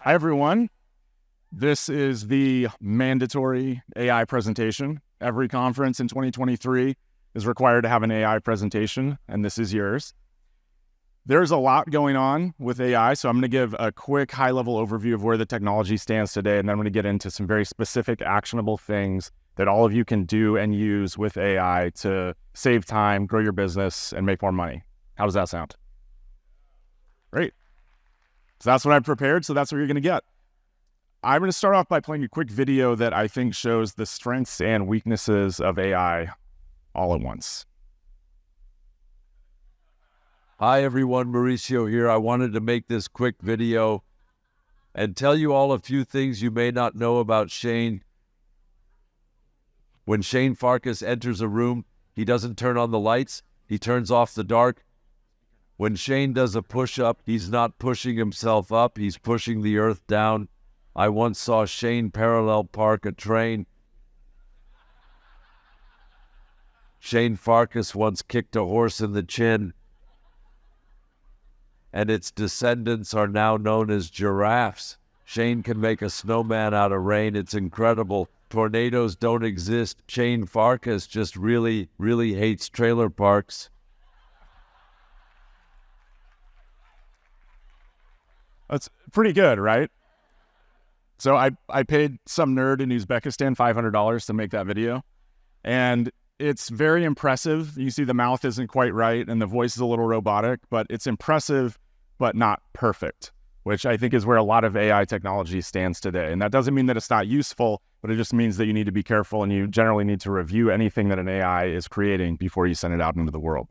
Hi, everyone. This is the mandatory AI presentation. Every conference in 2023 is required to have an AI presentation, and this is yours. There's a lot going on with AI, so I'm going to give a quick high-level overview of where the technology stands today, and then I'm going to get into some very specific, actionable things that all of you can do and use with AI to save time, grow your business, and make more money. How does that sound? Great. So that's what I prepared, so that's what you're going to get. I'm going to start off by playing a quick video that I think shows the strengths and weaknesses of AI all at once. Hi everyone, Mauricio here. I wanted to make this quick video and tell you all a few things you may not know about Shane. When Shane Farkas enters a room, he doesn't turn on the lights, he turns off the dark. When Shane does a push-up, he's not pushing himself up, he's pushing the earth down. I once saw Shane parallel park a train. Shane Farkas once kicked a horse in the chin, and its descendants are now known as giraffes. Shane can make a snowman out of rain. It's incredible. Tornadoes don't exist. Shane Farkas just really hates trailer parks. That's pretty good, right? So I paid some nerd in Uzbekistan $500 to make that video, and it's very impressive. You see the mouth isn't quite right, and the voice is a little robotic, but it's impressive, but not perfect, which I think is where a lot of AI technology stands today. And that doesn't mean that it's not useful, but it just means that you need to be careful, and you generally need to review anything that an AI is creating before you send it out into the world.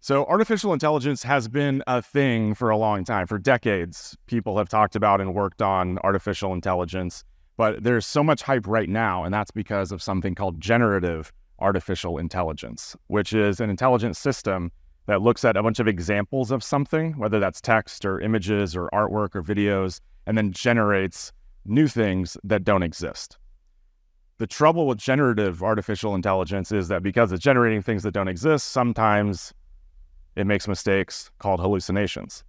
So artificial intelligence has been a thing for a long time. For decades, people have talked about and worked on artificial intelligence, but there's so much hype right now, and that's because of something called generative artificial intelligence, which is an intelligent system that looks at a bunch of examples of something, whether that's text or images or artwork or videos, and then generates new things that don't exist. The trouble with generative artificial intelligence is that because it's generating things that don't exist, sometimes it makes mistakes called hallucinations.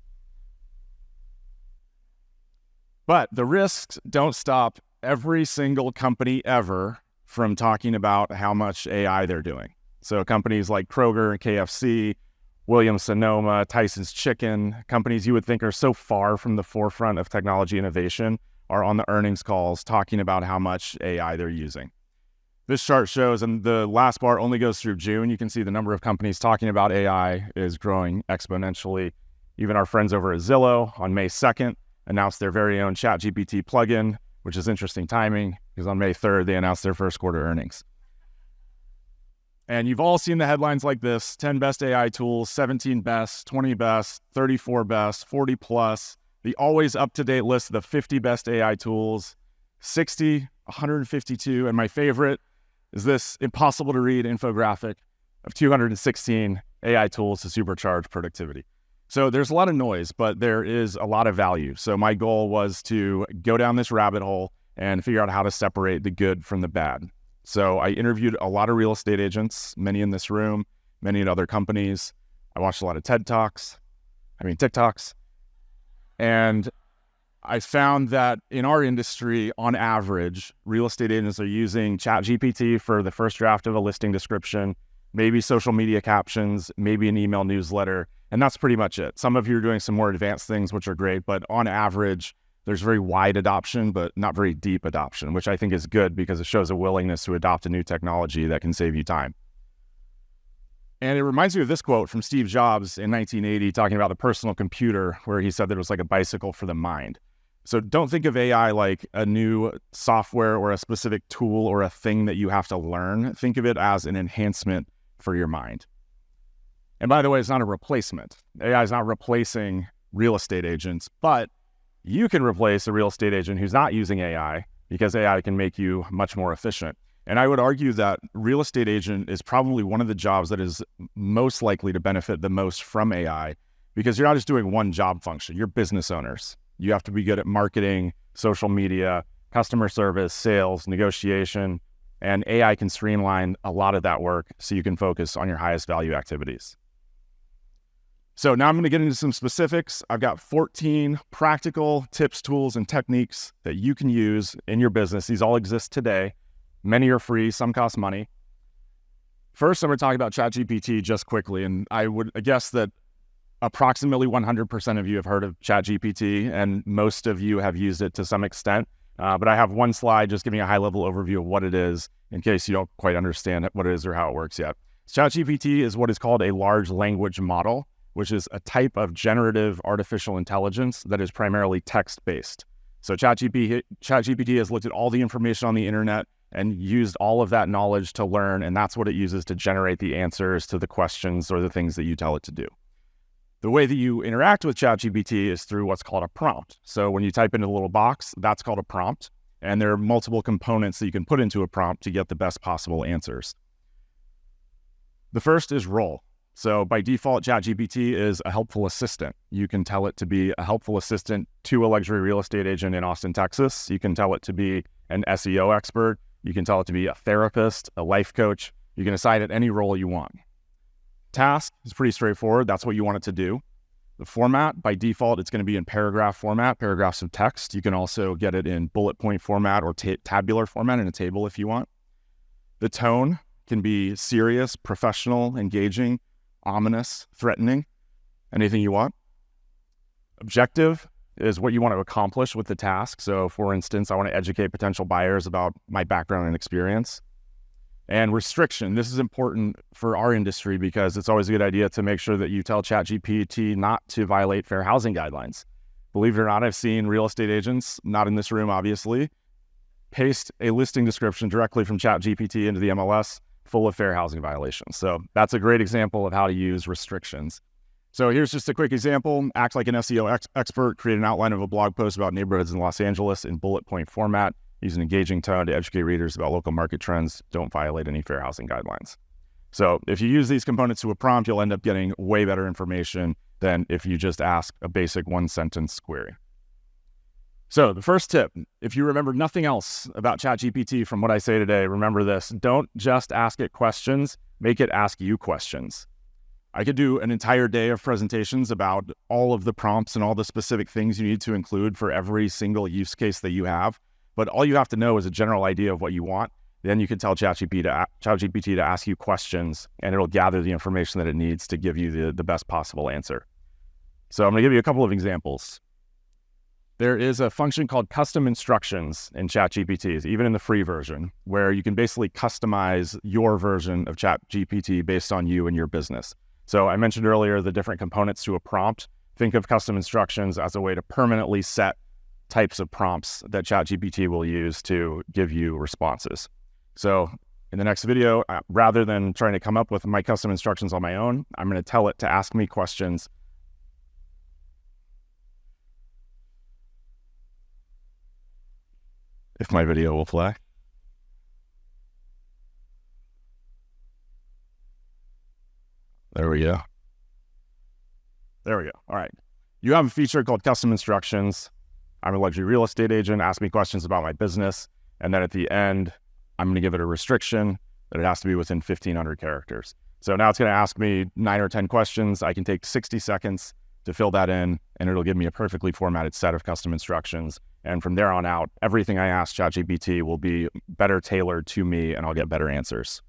But the risks don't stop every single company ever from talking about how much AI they're doing. So companies like Kroger, KFC, Williams-Sonoma, Tyson's Chicken, companies you would think are so far from the forefront of technology innovation, are on the earnings calls talking about how much AI they're using. This chart shows, and the last bar only goes through June. You can see the number of companies talking about AI is growing exponentially. Even our friends over at Zillow on May 2nd announced their very own ChatGPT plugin, which is interesting timing because on May 3rd, they announced their first quarter earnings. And you've all seen the headlines like this: 10 best AI tools, 17 best, 20 best, 34 best, 40 plus, the always up-to-date list of the 50 best AI tools, 60, 152, and my favorite is this impossible to read infographic of 216 AI tools to supercharge productivity. So there's a lot of noise, but there is a lot of value. So my goal was to go down this rabbit hole and figure out how to separate the good from the bad. So I interviewed a lot of real estate agents, many in this room, many at other companies. I watched a lot of TikToks. And I found that in our industry, on average, real estate agents are using ChatGPT for the first draft of a listing description, maybe social media captions, maybe an email newsletter, and that's pretty much it. Some of you are doing some more advanced things, which are great, but on average, there's very wide adoption, but not very deep adoption, which I think is good because it shows a willingness to adopt a new technology that can save you time. And it reminds me of this quote from Steve Jobs in 1980, talking about the personal computer, where he said that it was like a bicycle for the mind. So don't think of AI like a new software or a specific tool or a thing that you have to learn. Think of it as an enhancement for your mind. And by the way, it's not a replacement. AI is not replacing real estate agents, but you can replace a real estate agent who's not using AI because AI can make you much more efficient. And I would argue that real estate agent is probably one of the jobs that is most likely to benefit the most from AI because you're not just doing one job function, you're business owners. You have to be good at marketing, social media, customer service, sales, negotiation, and AI can streamline a lot of that work so you can focus on your highest value activities. So now I'm going to get into some specifics. I've got 14 practical tips, tools, and techniques that you can use in your business. These all exist today. Many are free, some cost money. First, I'm going to talk about ChatGPT just quickly, and I would guess that approximately 100% of you have heard of ChatGPT, and most of you have used it to some extent. But I have one slide just giving a high-level overview of what it is in case you don't quite understand what it is or how it works yet. ChatGPT is what is called a large language model, which is a type of generative artificial intelligence that is primarily text-based. So ChatGPT has looked at all the information on the internet and used all of that knowledge to learn, and that's what it uses to generate the answers to the questions or the things that you tell it to do. The way that you interact with ChatGPT is through what's called a prompt. So when you type into a little box, that's called a prompt, and there are multiple components that you can put into a prompt to get the best possible answers. The first is role. So by default, ChatGPT is a helpful assistant. You can tell it to be a helpful assistant to a luxury real estate agent in Austin, Texas. You can tell it to be an SEO expert. You can tell it to be a therapist, a life coach. You can assign it any role you want. Task is pretty straightforward. That's what you want it to do. The format, by default, it's going to be in paragraph format, paragraphs of text. You can also get it in bullet point format or tabular format in a table if you want. The tone can be serious, professional, engaging, ominous, threatening, anything you want. Objective is what you want to accomplish with the task. So for instance, I want to educate potential buyers about my background and experience. And restriction, this is important for our industry because it's always a good idea to make sure that you tell ChatGPT not to violate fair housing guidelines. Believe it or not, I've seen real estate agents, not in this room obviously, paste a listing description directly from ChatGPT into the MLS full of fair housing violations. So that's a great example of how to use restrictions. So here's just a quick example. Act like an SEO expert, create an outline of a blog post about neighborhoods in Los Angeles in bullet point format. Use an engaging tone to educate readers about local market trends. Don't violate any fair housing guidelines. So if you use these components to a prompt, you'll end up getting way better information than if you just ask a basic one-sentence query. So the first tip, if you remember nothing else about ChatGPT from what I say today, remember this. Don't just ask it questions, make it ask you questions. I could do an entire day of presentations about all of the prompts and all the specific things you need to include for every single use case that you have. But all you have to know is a general idea of what you want. Then you can tell ChatGPT to ask you questions, and it'll gather the information that it needs to give you the best possible answer. So I'm going to give you a couple of examples. There is a function called custom instructions in ChatGPT, even in the free version, where you can basically customize your version of ChatGPT based on you and your business. So I mentioned earlier the different components to a prompt. Think of custom instructions as a way to permanently set types of prompts that ChatGPT will use to give you responses. So in the next video, rather than trying to come up with my custom instructions on my own, I'm going to tell it to ask me questions. If my video will play. There we go. There we go. All right. You have a feature called custom instructions. I'm a luxury real estate agent. Ask me questions about my business. And then at the end, I'm going to give it a restriction that it has to be within 1,500 characters. So now it's going to ask me 9 or 10 questions. I can take 60 seconds to fill that in, and it'll give me a perfectly formatted set of custom instructions. And from there on out, everything I ask ChatGPT will be better tailored to me, and I'll get better answers.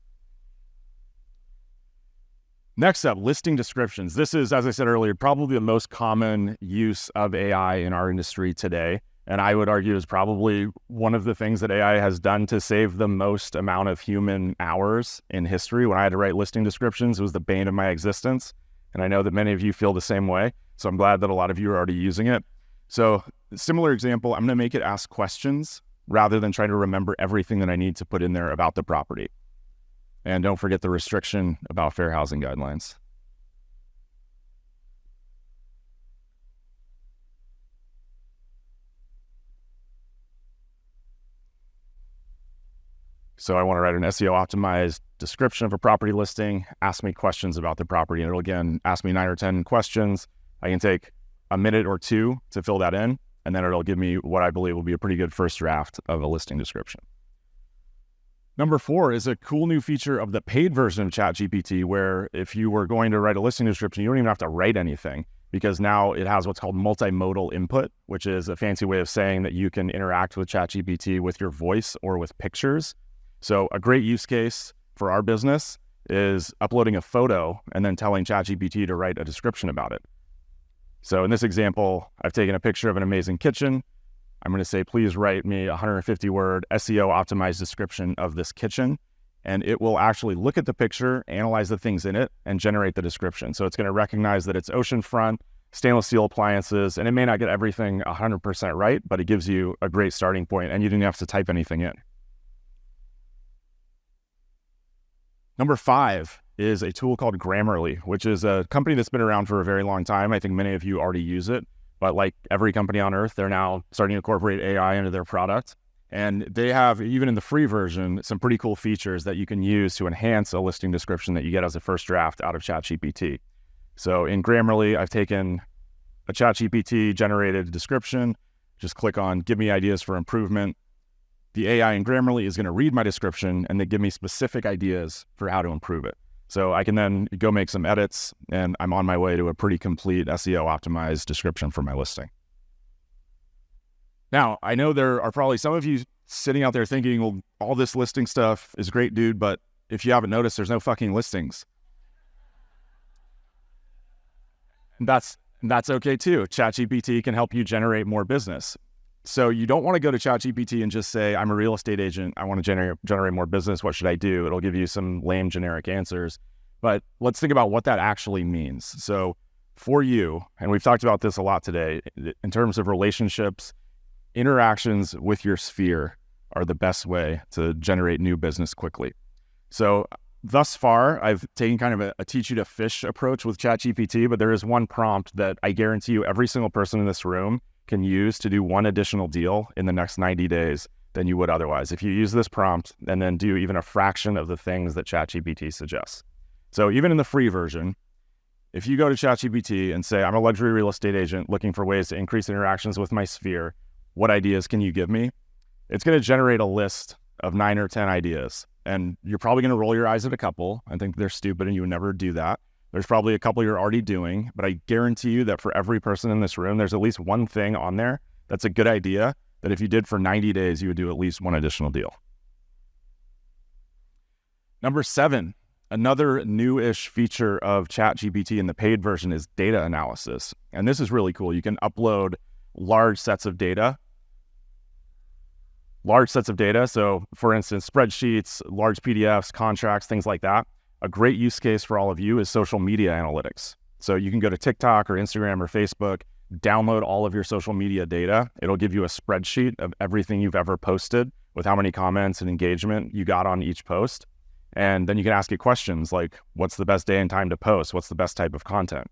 Next up, listing descriptions. This is, as I said earlier, probably the most common use of AI in our industry today. And I would argue is probably one of the things that AI has done to save the most amount of human hours in history. When I had to write listing descriptions, it was the bane of my existence. And I know that many of you feel the same way. So I'm glad that a lot of you are already using it. So similar example, I'm going to make it ask questions rather than trying to remember everything that I need to put in there about the property. And don't forget the restriction about fair housing guidelines. So I want to write an SEO optimized description of a property listing, ask me questions about the property, and it'll again ask me 9 or 10 questions. I can take a minute or two to fill that in, and then it'll give me what I believe will be a pretty good first draft of a listing description. Number 4 is a cool new feature of the paid version of ChatGPT, where if you were going to write a listing description, you don't even have to write anything, because now it has what's called multimodal input, which is a fancy way of saying that you can interact with ChatGPT with your voice or with pictures. So a great use case for our business is uploading a photo and then telling ChatGPT to write a description about it. So in this example, I've taken a picture of an amazing kitchen. I'm going to say, please write me a 150-word SEO optimized description of this kitchen. And it will actually look at the picture, analyze the things in it, and generate the description. So it's going to recognize that it's oceanfront, stainless steel appliances, and it may not get everything 100% right, but it gives you a great starting point, and you didn't have to type anything in. Number 5 is a tool called Grammarly, which is a company that's been around for a very long time. I think many of you already use it, but like every company on earth, they're now starting to incorporate AI into their product. And they have, even in the free version, some pretty cool features that you can use to enhance a listing description that you get as a first draft out of ChatGPT. So in Grammarly, I've taken a ChatGPT generated description, just click on Give Me Ideas for Improvement. The AI in Grammarly is going to read my description and then give me specific ideas for how to improve it. So I can then go make some edits, and I'm on my way to a pretty complete SEO optimized description for my listing. Now, I know there are probably some of you sitting out there thinking, well, all this listing stuff is great, dude, but if you haven't noticed, there's no fucking listings. And that's okay too. ChatGPT can help you generate more business. So you don't want to go to ChatGPT and just say, I'm a real estate agent, I want to generate more business, what should I do? It'll give you some lame generic answers. But let's think about what that actually means. So for you, and we've talked about this a lot today, in terms of relationships, interactions with your sphere are the best way to generate new business quickly. So thus far, I've taken kind of a teach you to fish approach with ChatGPT, but there is one prompt that I guarantee you every single person in this room can use to do one additional deal in the next 90 days than you would otherwise if you use this prompt and then do even a fraction of the things that ChatGPT suggests. So even in the free version, if you go to ChatGPT and say, I'm a luxury real estate agent looking for ways to increase interactions with my sphere, what ideas can you give me? It's going to generate a list of 9 or 10 ideas. And you're probably going to roll your eyes at a couple. I think they're stupid and you would never do that. There's probably a couple you're already doing, but I guarantee you that for every person in this room, there's at least one thing on there that's a good idea that if you did for 90 days, you would do at least one additional deal. Number 7, another new-ish feature of ChatGPT in the paid version is data analysis. And this is really cool. You can upload large sets of data. So for instance, spreadsheets, large PDFs, contracts, things like that. A great use case for all of you is social media analytics. So you can go to TikTok or Instagram or Facebook, download all of your social media data. It'll give you a spreadsheet of everything you've ever posted with how many comments and engagement you got on each post. And then you can ask it questions like, what's the best day and time to post? What's the best type of content?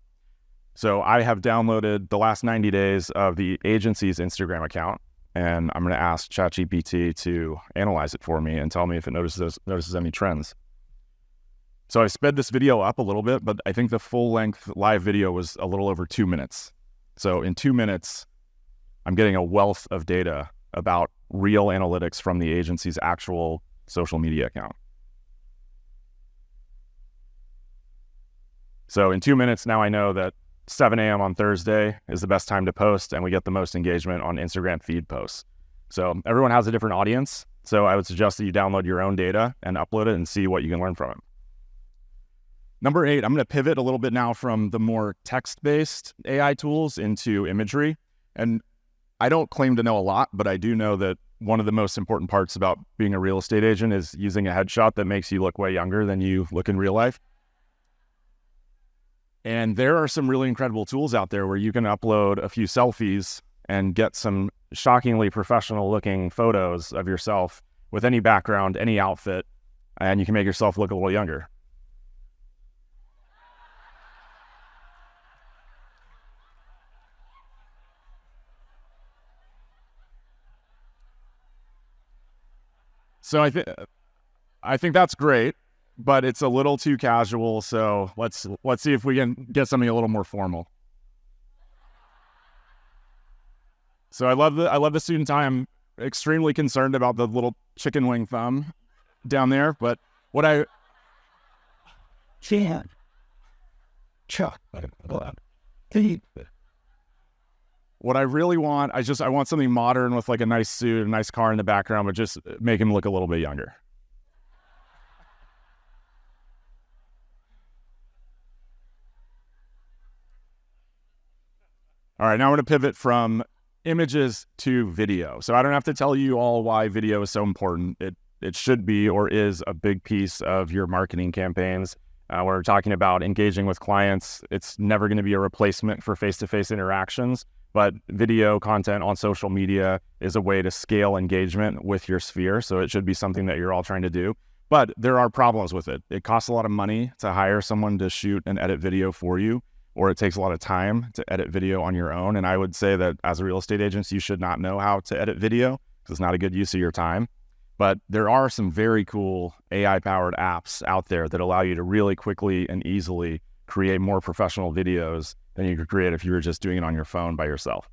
So I have downloaded the last 90 days of the agency's Instagram account, and I'm going to ask ChatGPT to analyze it for me and tell me if it notices any trends. So I sped this video up a little bit, but I think the full-length live video was a little over 2 minutes. So in 2 minutes, I'm getting a wealth of data about real analytics from the agency's actual social media account. So in 2 minutes, now I know that 7 a.m. on Thursday is the best time to post, and we get the most engagement on Instagram feed posts. So everyone has a different audience. So I would suggest that you download your own data and upload it and see what you can learn from it. Number 8, I'm going to pivot a little bit now from the more text-based AI tools into imagery. And I don't claim to know a lot, but I do know that one of the most important parts about being a real estate agent is using a headshot that makes you look way younger than you look in real life. And there are some really incredible tools out there where you can upload a few selfies and get some shockingly professional looking photos of yourself with any background, any outfit, and you can make yourself look a little younger. So I think that's great, but it's a little too casual. So let's see if we can get something a little more formal. So I love the student tie. I'm extremely concerned about the little chicken wing thumb. down there. But what I what I really want, I want something modern with like a nice suit, a nice car in the background, but just make him look a little bit younger. All right, now I'm going to pivot from images to video. So I don't have to tell you all why video is so important. It should be or is a big piece of your marketing campaigns. When we're talking about engaging with clients, it's never going to be a replacement for face-to-face interactions, but video content on social media is a way to scale engagement with your sphere. So it should be something that you're all trying to do. But there are problems with it. It costs a lot of money to hire someone to shoot and edit video for you, or it takes a lot of time to edit video on your own. And I would say that as a real estate agent, you should not know how to edit video because it's not a good use of your time. But there are some very cool AI-powered apps out there that allow you to really quickly and easily create more professional videos than you could create if you were just doing it on your phone by yourself.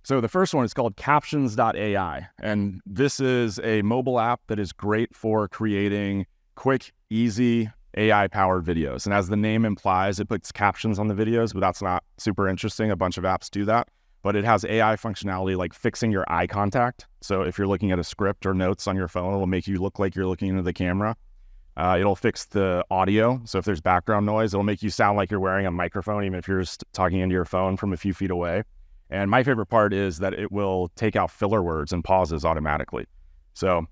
So the first one is called Captions.ai. And this is a mobile app that is great for creating quick, easy, AI-powered videos. And as the name implies, it puts captions on the videos, but that's not super interesting. A bunch of apps do that. But it has AI functionality like fixing your eye contact. So if you're looking at a script or notes on your phone, it'll make you look like you're looking into the camera. It'll fix the audio. So if there's background noise, it'll make you sound like you're wearing a microphone, even if you're just talking into your phone from a few feet away. And my favorite part is that it will take out filler words and pauses automatically. So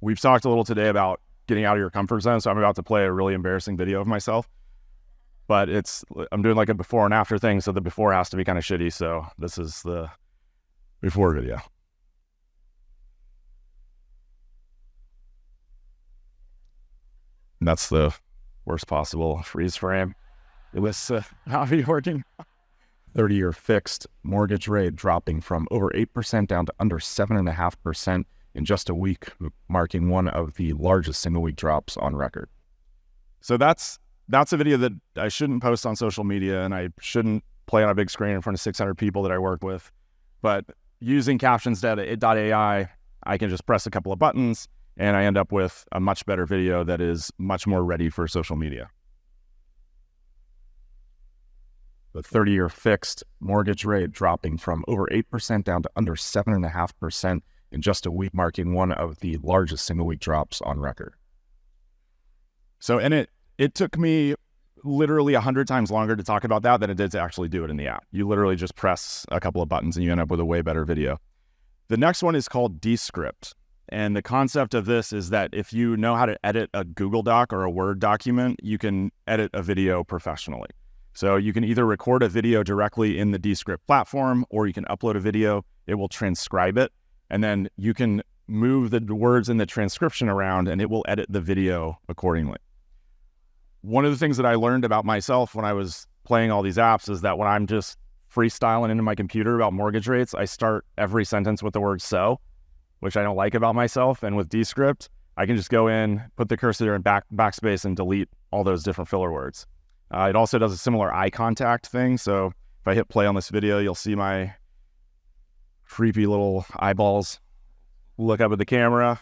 we've talked a little today about getting out of your comfort zone. So I'm about to play a really embarrassing video of myself. But I'm doing like a before and after thing, so the before has to be kind of shitty. So this is the before video. And that's the worst possible freeze frame. It was not be working. 30-year fixed mortgage rate dropping from over 8% down to under 7.5% in just a week, marking one of the largest single-week drops on record. So that's a video that I shouldn't post on social media, and I shouldn't play on a big screen in front of 600 people that I work with. But using Captions.ai, I can just press a couple of buttons, and I end up with a much better video that is much more ready for social media. The 30-year fixed mortgage rate dropping from over 8% down to under 7.5% in just a week, marking one of the largest single-week drops on record. So, and it took me literally 100 times longer to talk about that than it did to actually do it in the app. You literally just press a couple of buttons and you end up with a way better video. The next one is called Descript. And the concept of this is that if you know how to edit a Google Doc or a Word document, you can edit a video professionally. So you can either record a video directly in the Descript platform, or you can upload a video, it will transcribe it, and then you can move the words in the transcription around and it will edit the video accordingly. One of the things that I learned about myself when I was playing all these apps is that when I'm just freestyling into my computer about mortgage rates, I start every sentence with the word "so," which I don't like about myself. And with Descript, I can just go in, put the cursor in backspace and delete all those different filler words. It also does a similar eye contact thing. So if I hit play on this video, you'll see my creepy little eyeballs look up at the camera.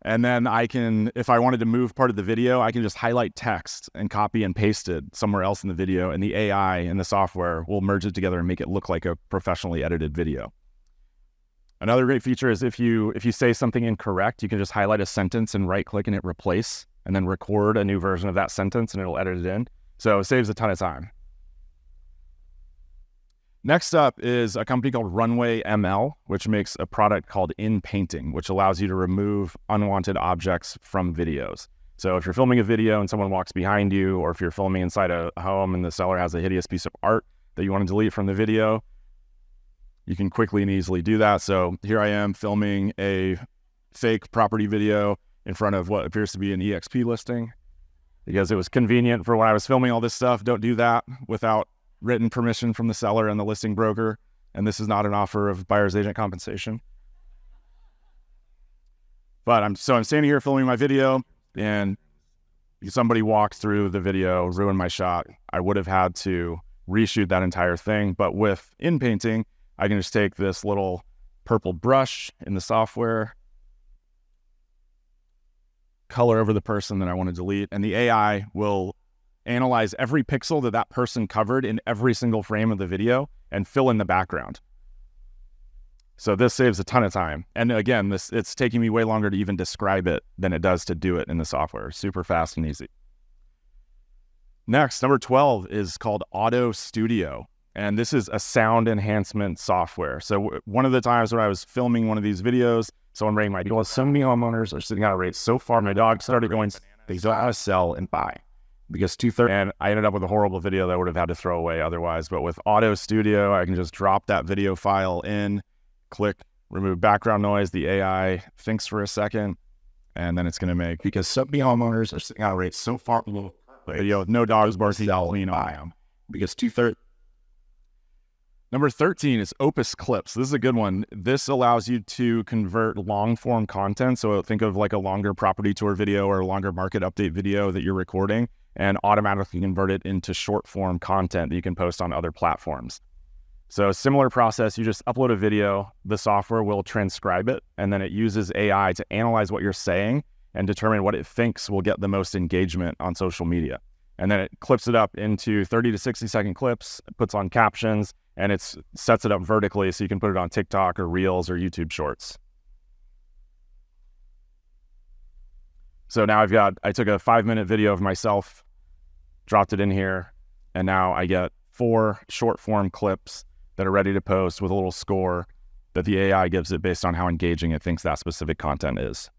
And then I can, if I wanted to move part of the video, I can just highlight text and copy and paste it somewhere else in the video, and the AI and the software will merge it together and make it look like a professionally edited video. Another great feature is if you say something incorrect, you can just highlight a sentence and right-click and hit replace, and then record a new version of that sentence and it'll edit it in. So it saves a ton of time. Next up is a company called Runway ML, which makes a product called In Painting, which allows you to remove unwanted objects from videos. So if you're filming a video and someone walks behind you, or if you're filming inside a home and the seller has a hideous piece of art that you want to delete from the video, you can quickly and easily do that. So here I am filming a fake property video in front of what appears to be an EXP listing because it was convenient for when I was filming all this stuff. Don't do that without written permission from the seller and the listing broker. And this is not an offer of buyer's agent compensation. But I'm standing here filming my video, and somebody walked through the video, ruined my shot. I would have had to reshoot that entire thing. But with In Painting, I can just take this little purple brush in the software, color over the person that I want to delete, and the AI will analyze every pixel that that person covered in every single frame of the video and fill in the background. So this saves a ton of time. And again, it's taking me way longer to even describe it than it does to do it in the software. Super fast and easy. Next, number 12 is called Auto Studio. And this is a sound enhancement software. So one of the times when I was filming one of these videos, someone rang my door. So many homeowners are sitting out of rates. So far, my dog started going, they don't know how to sell and buy. Because 2/3, and I ended up with a horrible video that I would have had to throw away otherwise. But with Auto Studio, I can just drop that video file in, click remove background noise. The AI thinks for a second, and then it's going to make, because so many homeowners are sitting out of rates so far below video with no dogs barking, clean on them. Because 2/3. Number 13 is Opus Clips. This is a good one. This allows you to convert long form content. So think of like a longer property tour video or a longer market update video that you're recording, and automatically convert it into short form content that you can post on other platforms. So similar process, you just upload a video, the software will transcribe it, and then it uses AI to analyze what you're saying and determine what it thinks will get the most engagement on social media. And then it clips it up into 30 to 60 second clips, puts on captions, and it sets it up vertically so you can put it on TikTok or Reels or YouTube Shorts. So now I took a 5-minute video of myself, dropped it in here, and now I get 4 short form clips that are ready to post with a little score that the AI gives it based on how engaging it thinks that specific content is.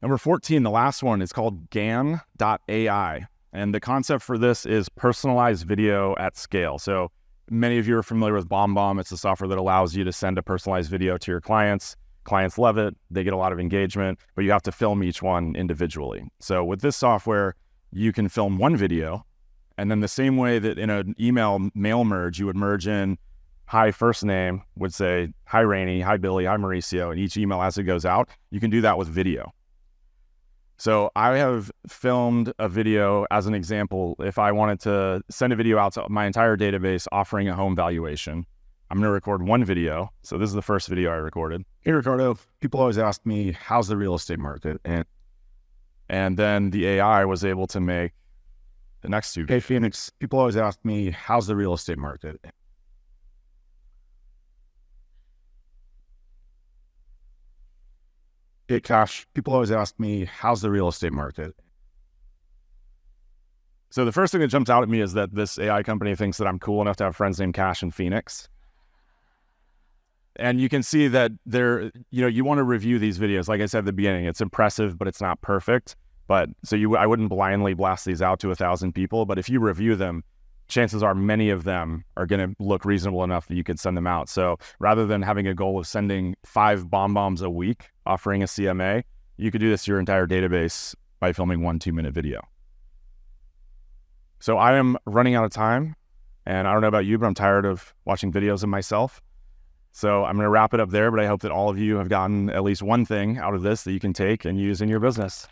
Number 14, the last one, is called GAN.ai. And the concept for this is personalized video at scale. So many of you are familiar with BombBomb. It's a software that allows you to send a personalized video to your clients. Clients love it. They get a lot of engagement, but you have to film each one individually. So with this software, you can film one video, and then the same way that in an email mail merge, you would merge in hi first name, would say hi Rainey, hi Billy, hi Mauricio, and each email as it goes out, you can do that with video. So I have filmed a video as an example. If I wanted to send a video out to my entire database offering a home valuation, I'm going to record one video. So this is the first video I recorded. Hey, Ricardo, people always ask me, how's the real estate market? And then the AI was able to make the next two. Hey, Phoenix, people always ask me, how's the real estate market? Hey, Cash, people always ask me, how's the real estate market? So the first thing that jumps out at me is that this AI company thinks that I'm cool enough to have friends named Cash and Phoenix. And you can see that you want to review these videos. Like I said at the beginning, it's impressive, but it's not perfect. But so I wouldn't blindly blast these out to 1,000 people. But if you review them, chances are many of them are going to look reasonable enough that you could send them out. So rather than having a goal of sending 5 BombBombs a week, offering a CMA, you could do this to your entire database by filming 1 2-minute video. So I am running out of time, and I don't know about you, but I'm tired of watching videos of myself. So I'm going to wrap it up there, but I hope that all of you have gotten at least one thing out of this that you can take and use in your business.